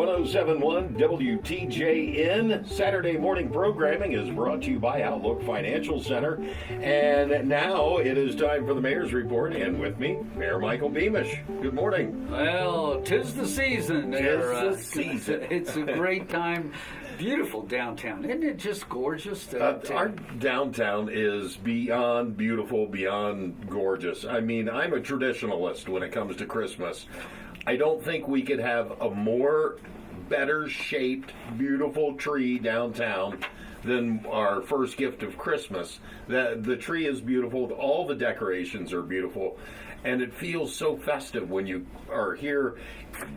1071 WTJN. Saturday morning programming is brought to you by Outlook Financial Center. And now it is time for the Mayor's Report. And with me, Mayor Michael Beamish. Good morning. Well, 'tis the season there. 'Tis the season. It's a great time. Beautiful downtown. Isn't it just gorgeous? Our downtown is beyond beautiful, beyond gorgeous. I mean, I'm a traditionalist when it comes to Christmas. I don't think we could have a more better shaped, beautiful tree downtown than our first gift of Christmas. The tree is beautiful. All the decorations are beautiful. And it feels so festive when you are here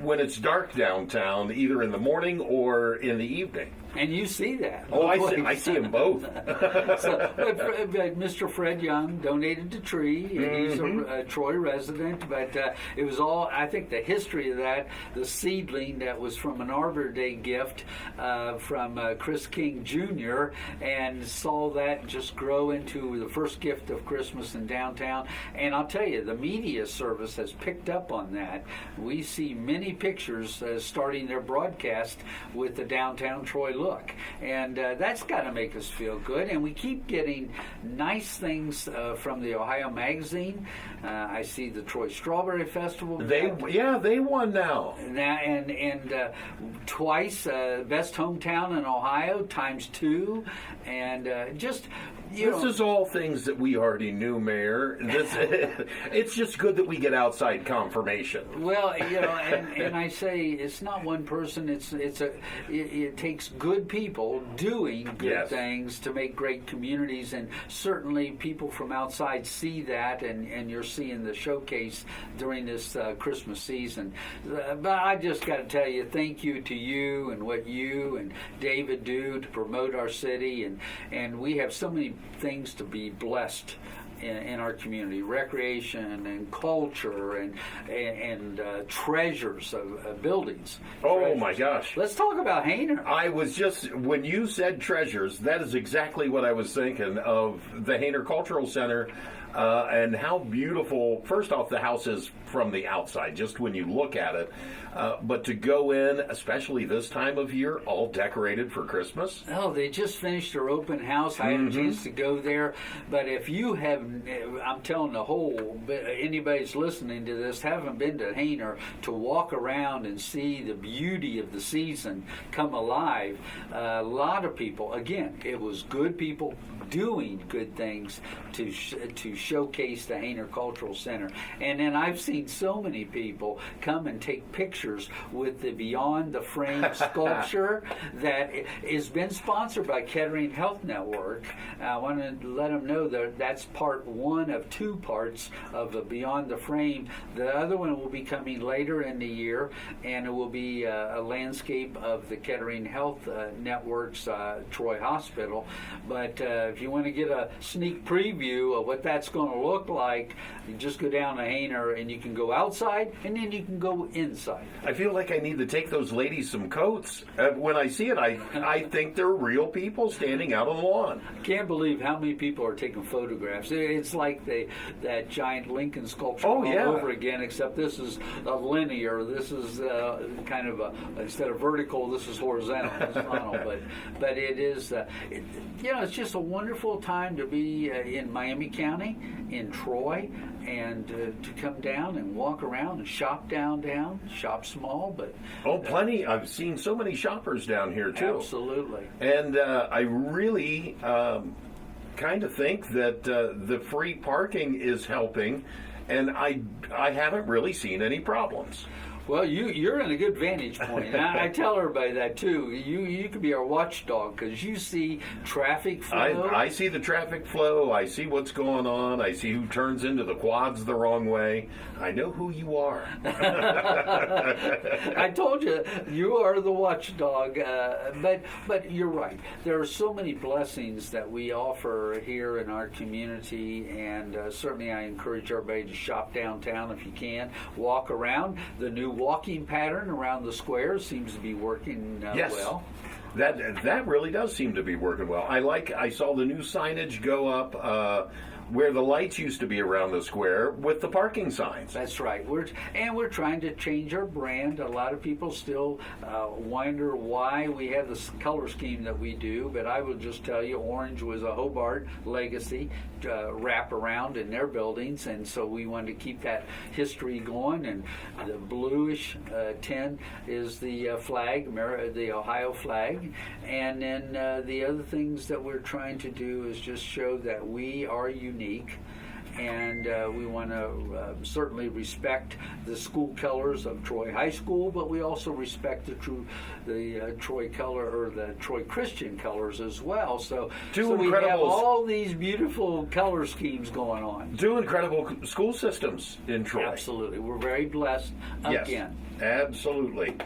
when it's dark downtown, either in the morning or in the evening. And you see that. Oh, I see them both. Mr. Fred Young donated the tree. He's a Troy resident, but it was all, I think the history of that, the seedling that was from an Arbor Day gift from Chris King Jr., and saw that just grow into the first gift of Christmas in downtown. And I'll tell you, the media service has picked up on that. We see many pictures starting their broadcast with the downtown Troy look. And that's got to make us feel good. And we keep getting nice things from the Ohio Magazine. I see the Troy Strawberry Festival. They won now. And twice best hometown in Ohio *2, and just. This is all things that we already knew, Mayor. It's just good that we get outside confirmation. Well, and I say it's not one person. It takes good people doing good things to make great communities, and certainly people from outside see that, and you're seeing the showcase during this Christmas season. But I just got to tell you, thank you to you and what you and David do to promote our city, and we have so many things to be blessed in our community: recreation and culture and treasures of buildings. Oh treasures. My gosh! Let's talk about Hayner. I was just, when you said treasures, that is exactly what I was thinking of, the Hayner Cultural Center. And how beautiful, first off, the house is from the outside, just when you look at it. But to go in, especially this time of year, all decorated for Christmas. Oh, they just finished their open house. I had a chance to go there. But if you have, I'm telling the whole, anybody's listening to this, haven't been to Hayner to walk around and see the beauty of the season come alive, a lot of people, again, it was good people doing good things to showcase the Hayner Cultural Center. And then I've seen so many people come and take pictures with the Beyond the Frame sculpture that has been sponsored by Kettering Health Network. I want to let them know that that's part one of two parts of the Beyond the Frame. The other one will be coming later in the year, and it will be a landscape of the Kettering Health Network's Troy Hospital. But if you want to get a sneak preview of what that's going to look like, you just go down to Hayner, and you can go outside, and then you can go inside. I feel like I need to take those ladies some coats. When I see it, I think they're real people standing out on the lawn. I can't believe how many people are taking photographs. It's like that giant Lincoln sculpture all over again, except this is a linear. This is kind of instead of vertical, this is horizontal. But it is, it's just a wonderful time to be in Miami County, in Troy, and to come down and walk around and shop downtown, shop small, but... Oh, plenty. I've seen so many shoppers down here, too. Absolutely. And I really kind of think that the free parking is helping, and I haven't really seen any problems. Well, you're in a good vantage point. And I tell everybody that too. You could be our watchdog because you see traffic flow. I see the traffic flow. I see what's going on. I see who turns into the quads the wrong way. I know who you are. I told you, you are the watchdog. But you're right. There are so many blessings that we offer here in our community, and certainly I encourage everybody to shop downtown if you can. Walk around. The new walking pattern around the square seems to be working well. That really does seem to be working well. I saw the new signage go up where the lights used to be around the square with the parking signs. That's right. We're trying to change our brand. A lot of people still wonder why we have this color scheme that we do, but I will just tell you, orange was a Hobart legacy wrap around in their buildings, and so we wanted to keep that history going. And the bluish tint is the flag, the Ohio flag, and then the other things that we're trying to do is just show that we are unique, and we want to certainly respect the school colors of Troy High School, but we also respect the Troy color, or the Troy Christian colors as well. So we have all these beautiful color schemes going on. Two incredible school systems in Troy. Absolutely, we're very blessed again. Yes, absolutely.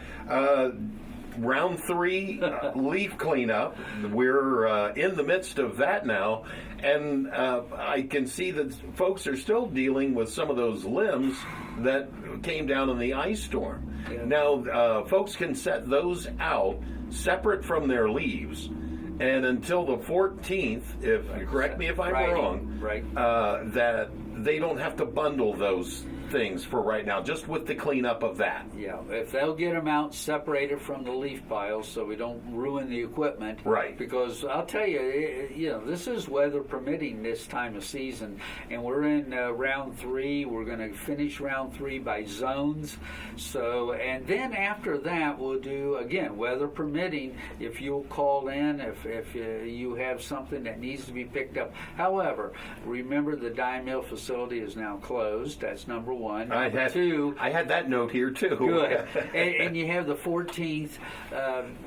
Round 3, leaf cleanup. We're in the midst of that now, and I can see that folks are still dealing with some of those limbs that came down in the ice storm. Yeah. Now, folks can set those out separate from their leaves, and until the 14th, correct me if I'm wrong, that they don't have to bundle those things for right now, just with the cleanup of that. Yeah, if they'll get them out separated from the leaf piles so we don't ruin the equipment. Right. Because I'll tell you, this is weather permitting this time of season, and we're in round 3. We're going to finish round 3 by zones. So, and then after that, we'll do, again, weather permitting, if you'll call in, if you have something that needs to be picked up. However, remember the dye mill facility is now closed. That's number 1. I had that note here too. Good. and you have the 14th,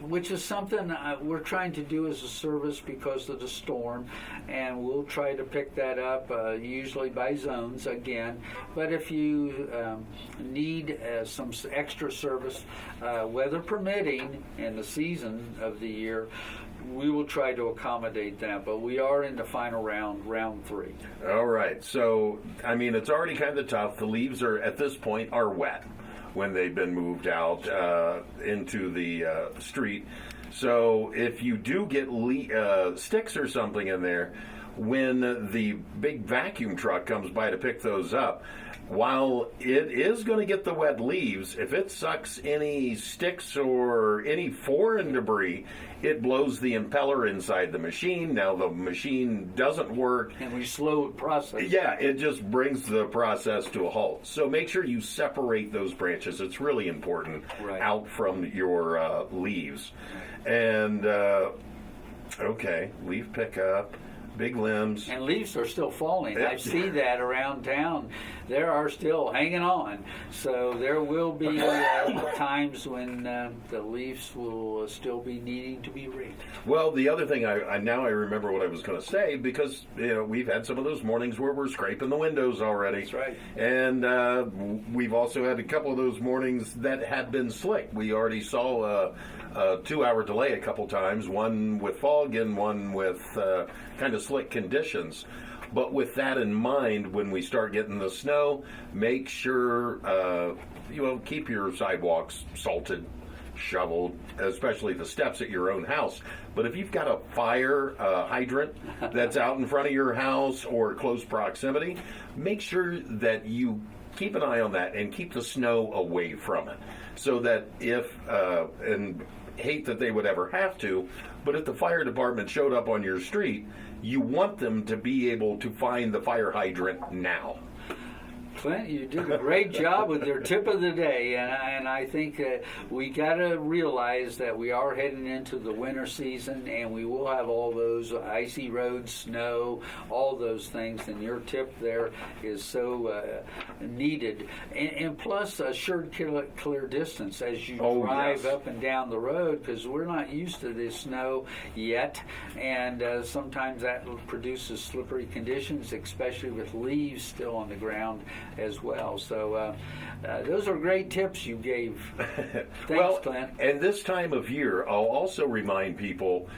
which is something we're trying to do as a service because of the storm, and we'll try to pick that up usually by zones again. But if you need some extra service, weather permitting, in the season of the year, we will try to accommodate that, but we are in the final round 3. All right. So, I mean, it's already kind of tough. The leaves at this point, are wet when they've been moved out into the street. So, if you do get sticks or something in there, when the big vacuum truck comes by to pick those up, while it is going to get the wet leaves, if it sucks any sticks or any foreign debris, it blows the impeller inside the machine. Now the machine doesn't work. And we slow the process. Yeah, it just brings the process to a halt. So make sure you separate those branches. It's really important out from your leaves. And, okay, leaf pickup. Big limbs. And leaves are still falling. I see that around town. They are still hanging on. So there will be times when the leaves will still be needing to be raked. Well, the other thing, I remember what I was going to say, because we've had some of those mornings where we're scraping the windows already. That's right. And we've also had a couple of those mornings that had been slick. We already saw a 2-hour delay a couple times, one with fog and one with kind of slick conditions. But with that in mind, when we start getting the snow, make sure keep your sidewalks salted, shoveled, especially the steps at your own house. But if you've got a fire hydrant that's out in front of your house or close proximity, make sure that you keep an eye on that and keep the snow away from it, so that and hate that they would ever have to, but if the fire department showed up on your street, you want them to be able to find the fire hydrant now. Clint, you did a great job with your tip of the day, and I think we got to realize that we are heading into the winter season, and we will have all those icy roads, snow, all those things, and your tip there is so needed. And plus, assured clear distance as you drive up and down the road, because we're not used to this snow yet, and sometimes that produces slippery conditions, especially with leaves still on the ground as well. So those are great tips you gave. Thanks, Clint. And this time of year, I'll also remind people,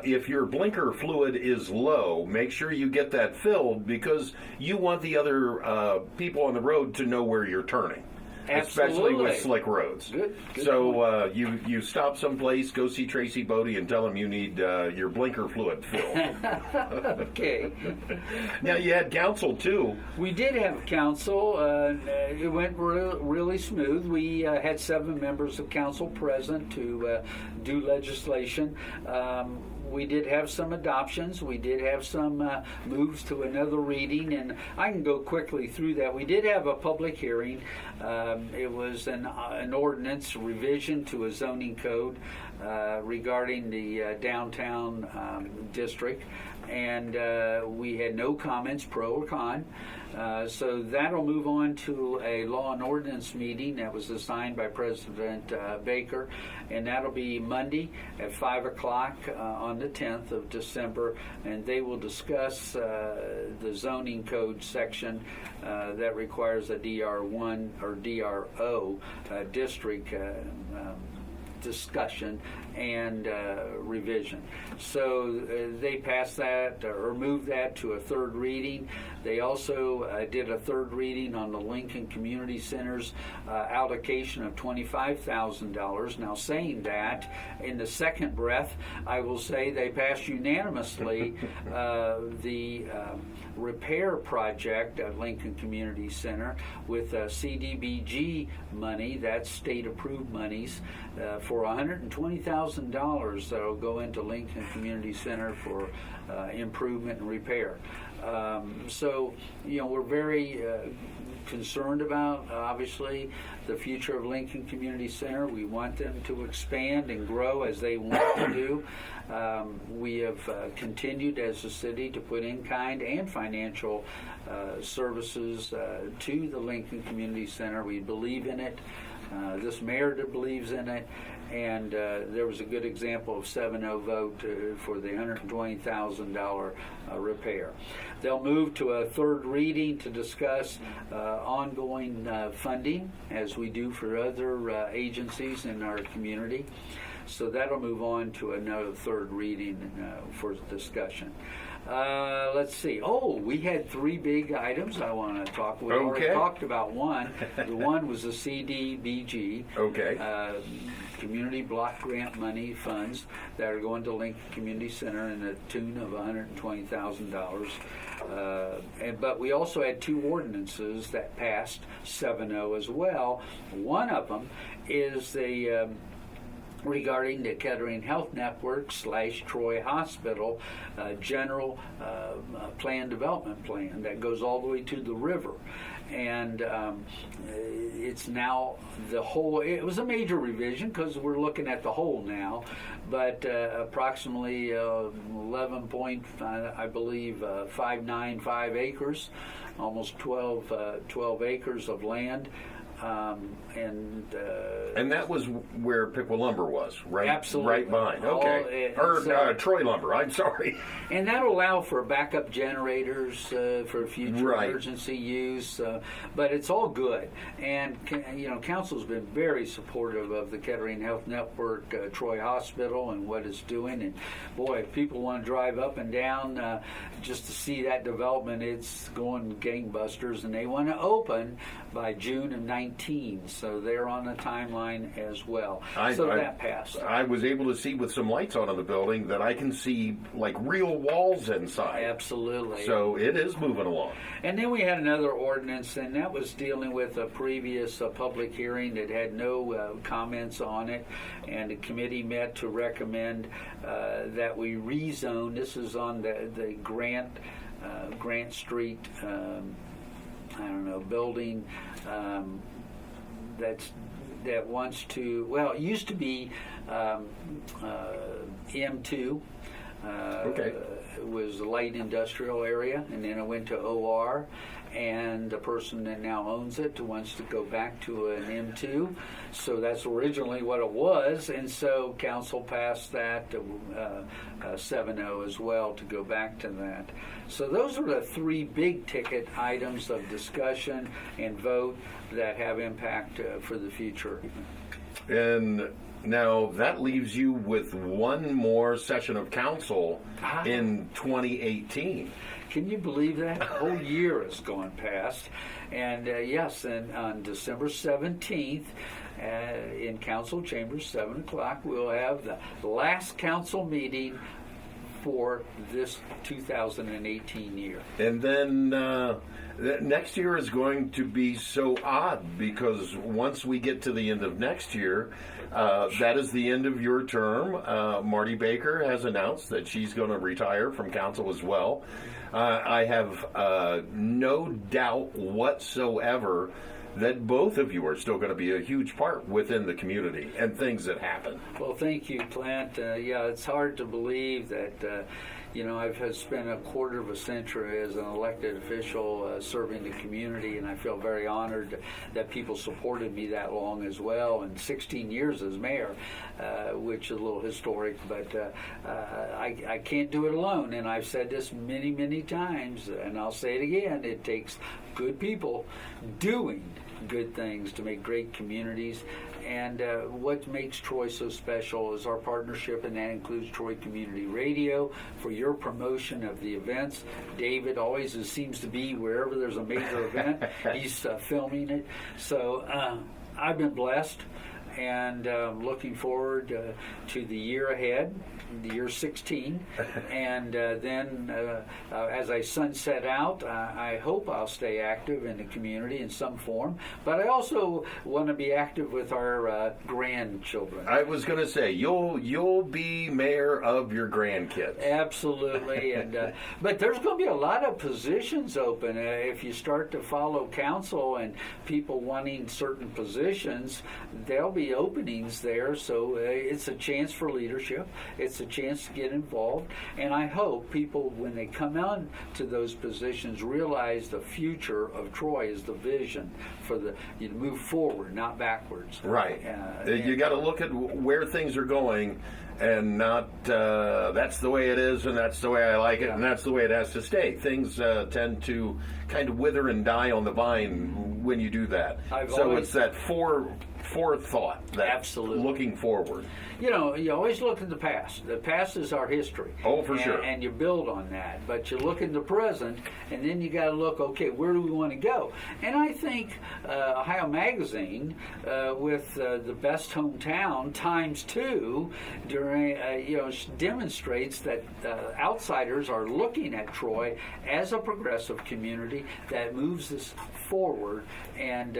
if your blinker fluid is low, make sure you get that filled, because you want the other people on the road to know where you're turning. especially with Absolutely. slick roads. Good So you stop someplace, go see Tracy Bodie, and tell him you need your blinker fluid filled. Okay. Now you had council too. We did have council. It went really smooth. We had 7 members of council present to do legislation. We did have some adoptions. We did have some moves to another reading, and I can go quickly through that. We did have a public hearing. It was an ordinance revision to a zoning code regarding the downtown district, and we had no comments, pro or con. So that'll move on to a law and ordinance meeting that was assigned by President Baker, and that'll be Monday at 5 o'clock on the 10th of December, and they will discuss the zoning code section that requires a DR1 or DRO district discussion and revision. So they passed that or moved that to a third reading. They also did a third reading on the Lincoln Community Center's allocation of $25,000. Now, saying that, in the second breath, I will say they passed unanimously the repair project at Lincoln Community Center with CDBG money, that's state-approved monies, for $120,000 that will go into Lincoln Community Center for improvement and repair. So, we're very concerned about, obviously, the future of Lincoln Community Center. We want them to expand and grow as they want to do. We have continued as a city to put in-kind and financial services to the Lincoln Community Center. We believe in it. This mayor believes in it, and there was a good example of 7-0 vote for the $120,000 repair. They'll move to a third reading to discuss ongoing funding, as we do for other agencies in our community. So that'll move on to another third reading for discussion. Let's see. We had 3 big items I want to talk. We already talked about one. The one was the CDBG. Okay. Community Block Grant money funds that are going to Lincoln Community Center in the tune of $120,000. But we also had 2 ordinances that passed 7-0 as well. One of them is the regarding the Kettering Health Network / Troy Hospital general plan development plan that goes all the way to the river. And it's now the whole. It was a major revision because we're looking at the whole now, but approximately 595 acres, almost 12 acres of land. And that was where Piqua Lumber was, right? Absolutely. Right behind. Okay. Troy Lumber. I'm sorry. And that'll allow for backup generators for future emergency use. But it's all good. And council's been very supportive of the Kettering Health Network, Troy Hospital, and what it's doing. And boy, if people want to drive up and down just to see that development, it's going gangbusters. And they want to open by June of 19, so they're on the timeline as well. That passed. I was able to see with some lights on in the building that I can see like real walls inside. Absolutely. So it is moving along. And then we had another ordinance, and that was dealing with a previous public hearing that had no comments on it, and the committee met to recommend that we rezone. This is on the Grant Street building that wants to. Well, it used to be M2. It was a light industrial area, and then it went to OR, and the person that now owns it wants to go back to an M2. So that's originally what it was, and so council passed that 7-0 as well to go back to that. So those are the 3 big ticket items of discussion and vote that have impact for the future. And now that leaves you with one more session of council in 2018. Can you believe that? A whole year has gone past. And yes, and on December 17th, in council chambers, 7 o'clock, we'll have the last council meeting for this 2018 year. And then next year is going to be so odd because once we get to the end of next year, that is the end of your term. Marty Baker has announced that she's going to retire from council as well. I have no doubt whatsoever that both of you are still going to be a huge part within the community and things that happen. Well, thank you, Clint. Yeah, it's hard to believe that, I've spent a quarter of a century as an elected official serving the community, and I feel very honored that people supported me that long as well, and 16 years as mayor, which is a little historic, but I can't do it alone, and I've said this many, many times, and I'll say it again, it takes good people doing good things to make great communities. And what makes Troy so special is our partnership, and that includes Troy Community Radio for your promotion of the events. David always seems to be wherever there's a major event, he's filming it. So I've been blessed, and looking forward to the year ahead, the year 16, and then as I sunset out, I hope I'll stay active in the community in some form, but I also want to be active with our grandchildren. I was going to say, you'll be mayor of your grandkids. Absolutely, and but there's going to be a lot of positions open. If you start to follow council and people wanting certain positions, there'll be openings there, so it's a chance for leadership. It's a chance to get involved, and I hope people, when they come on to those positions, realize the future of Troy is the vision for you move forward, not backwards. Right. You got to look at where things are going, and not that's the way it is, and that's the way I like it, and that's the way it has to stay. Things tend to kind of wither and die on the vine when you do that. It's that forethought, that absolutely looking forward. You always look at the past. The past is our history. Oh, for sure. And you build on that. But you look in the present, and then you got to look, okay, where do we want to go? And I think Ohio Magazine, with the best hometown ×2, during demonstrates that outsiders are looking at Troy as a progressive community that moves us forward, and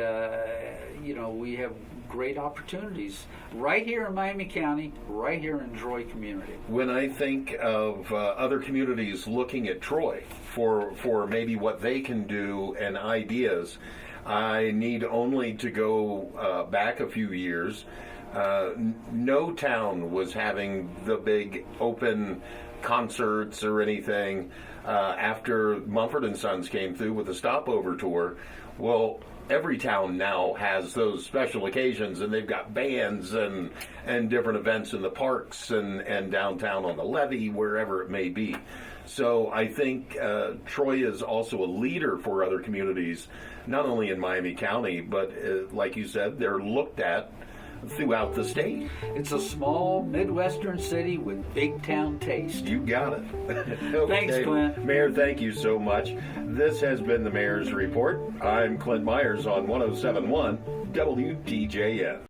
we have great opportunities right here in Miami County, right here in Troy community. When I think of other communities looking at Troy for maybe what they can do and ideas, I need only to go back a few years. No town was having the big open concerts or anything after Mumford & Sons came through with the Stopover tour. Well, every town now has those special occasions, and they've got bands and different events in the parks and downtown on the levee, wherever it may be. So I think Troy is also a leader for other communities, not only in Miami County, but like you said, they're looked at throughout the state. It's a small Midwestern city with big town taste. You got it. Okay. Thanks, Clint. Mayor, thank you so much. This has been the Mayor's Report. I'm Clint Myers on 107.1 WTJN.